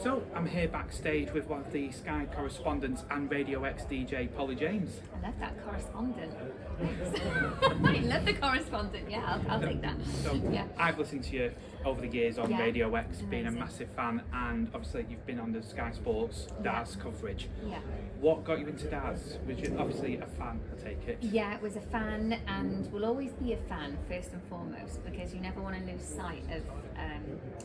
So I'm here backstage with one of the Sky correspondents and Radio X DJ, Polly James. I love that correspondent. I love the correspondent. Yeah, I'll take that. So yeah. I've listened to you over the years on Radio X, Amazing. being a massive fan, and obviously you've been on the Sky Sports darts coverage. Yeah. What got you into darts? Was you obviously a fan, I take it? Yeah, it was a fan, and will always be a fan first and foremost, because you never want to lose sight of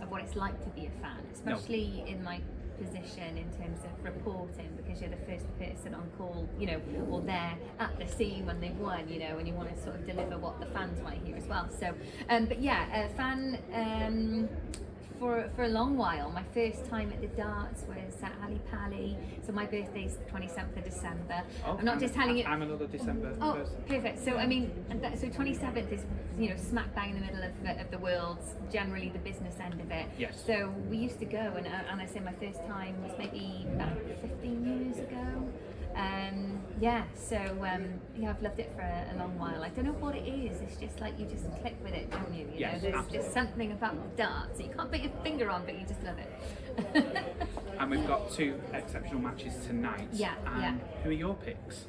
what it's like to be a fan, especially in my position in terms of reporting, because you're the first person on call, you know, or there at the scene when they've won, you know, and you want to sort of deliver what the fans want to hear as well. So, but yeah, a fan for a long while. My first time at the darts was at Ali Pali. So my birthday's 27th of December. Oh, I'm not just telling you. I'm another December Oh, person. perfect. So I mean, so 27th is, you know, smack bang in the middle of the world, generally the business end of it. Yes. So we used to go, and I say my first time was maybe about 15 years ago. Yeah, I've loved it for a long while. I don't know what it is. It's just like you just click with it, don't you? You Yes, know, there's absolutely. just something about the darts that you can't put your finger on, but you just love it. And we've got two exceptional matches tonight. Yeah, and yeah. Who are your picks?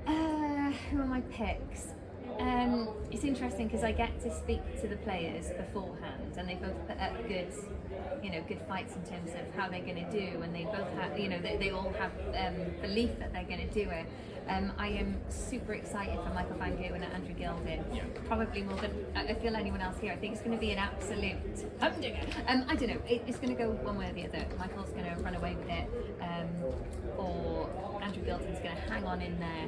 Who are my picks? It's interesting because I get to speak to the players beforehand, and they both put up good fights in terms of how they're going to do, and they both have, you know, they all have belief that they're going to do it. I am super excited for Michael Van Gerwen and Andrew Gilding. Yeah. Probably more than I feel anyone else here. I think it's going to be an absolute humdinger. I don't know. It's going to go one way or the other. Michael's going to run away with it, or Andrew Gilding's going to hang on in there.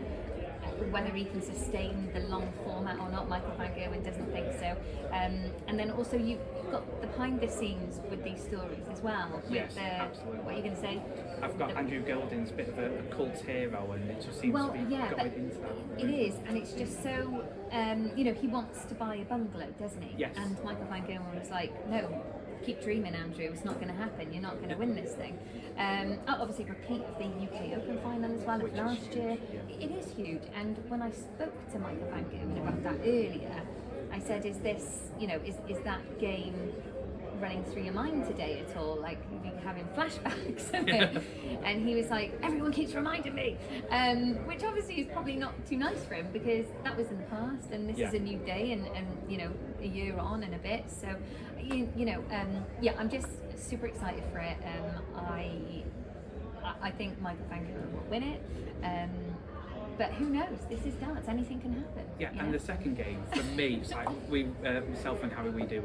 Whether he can sustain the long format or not, Michael Van Gerwen doesn't think so. And then also you've got the behind the scenes with these stories as well. With Yes, absolutely. What are you going to say? I've got Andrew Gilding's bit of a cult hero, and it just seems to be going into that. It is, and it's just so, you know, he wants to buy a bungalow, doesn't he? Yes. And Michael Van Gerwen was like, no, keep dreaming, Andrew, it's not going to happen, you're not going to win this thing. Obviously repeat of the UK Open final as well of last year. It is huge, and when I spoke to Michael Van Gerwen about that earlier, I said, is this, you know, is that game running through your mind today at all? Like, are you having flashbacks of it? And he was like, everyone keeps reminding me, which obviously is probably not too nice for him, because that was in the past, and this is a new day, and you know, a year on and a bit. So I'm just super excited for it. I think Michael Van Gerwen will win it. But who knows? This is darts. Anything can happen. Yeah, and the second game for me, it's like myself and Harry, we do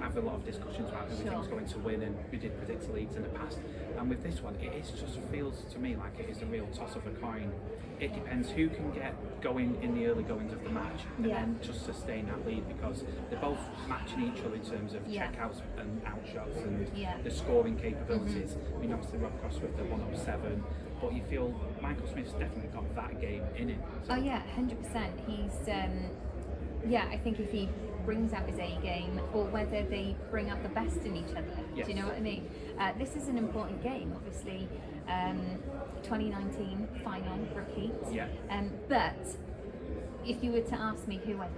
have a lot of discussions about who we think's going to win, and we did predict leads in the past. And with this one, it just feels to me like it is a real toss of a coin. It depends who can get going in the early goings of the match, and then just sustain that lead, because they're both matching each other in terms of checkouts and outshots and the scoring capabilities. I mean, obviously Rob Cross with the 107, but you feel Michael Smith's definitely got that game in him. So. Oh yeah, 100%. He's I think if he brings out his A game, or whether they bring out the best in each other. Yes. Do you know what I mean? This is an important game, obviously. 2019 final repeat. Yeah. But if you were to ask me who I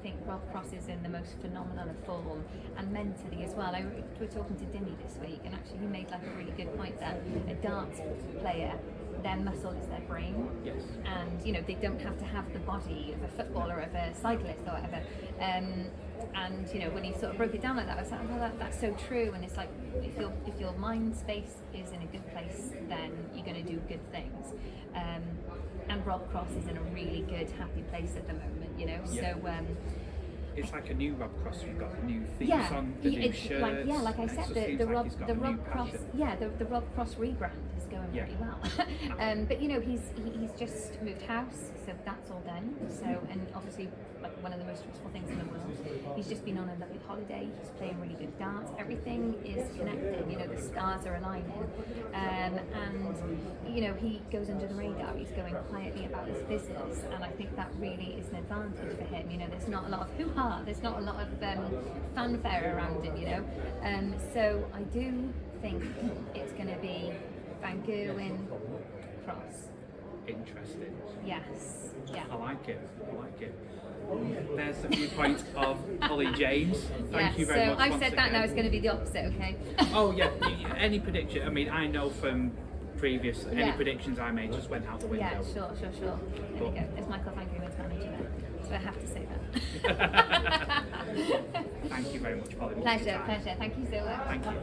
think Rob Cross is in the most phenomenal of form, and mentally as well. We're talking to Dimmy this week, and actually he made like a really good point that a darts player, their muscle is their brain. Yes. And you know, they don't have to have the body of a footballer, of a cyclist or whatever. And you know, when he sort of broke it down like that, I was like, well, that's so true. And it's like, if your mind space is in a good place, then you're going to do good things. And Rob Cross is in a really good, happy place at the moment, you know. Yeah. So it's like a new Rob Cross. You've got the new theme yeah, song, the new shirts. Like I said, the Rob Cross, the Rob Cross rebrand is going pretty well. But you know, he's just moved house, so that's all done. So, and obviously, like one of the most stressful things in the world. He's just been on a lovely holiday. He's playing really good darts. Everything is connected. You know, the stars are aligning, and you know, he goes under the radar. He's going quietly about his business, and I think that really is an advantage for him. You know, there's not a lot of hoo-ha. There's not a lot of fanfare around him. You know, so I do think it's going to be Van Gerwen, Cross. interesting. Yes. Yeah. I like it. There's the viewpoint of Holly James. Thank you very so much. I've once said that, again. now it's going to be the opposite, okay? Oh yeah, any prediction? I mean, I know from previous any Yeah. predictions I made just went out the window. Yeah, sure. There we go. There's Michael Van Greenwood's manager there. So I have to say that. Thank you very much, Holly. Pleasure. Thank you so much. Thank you.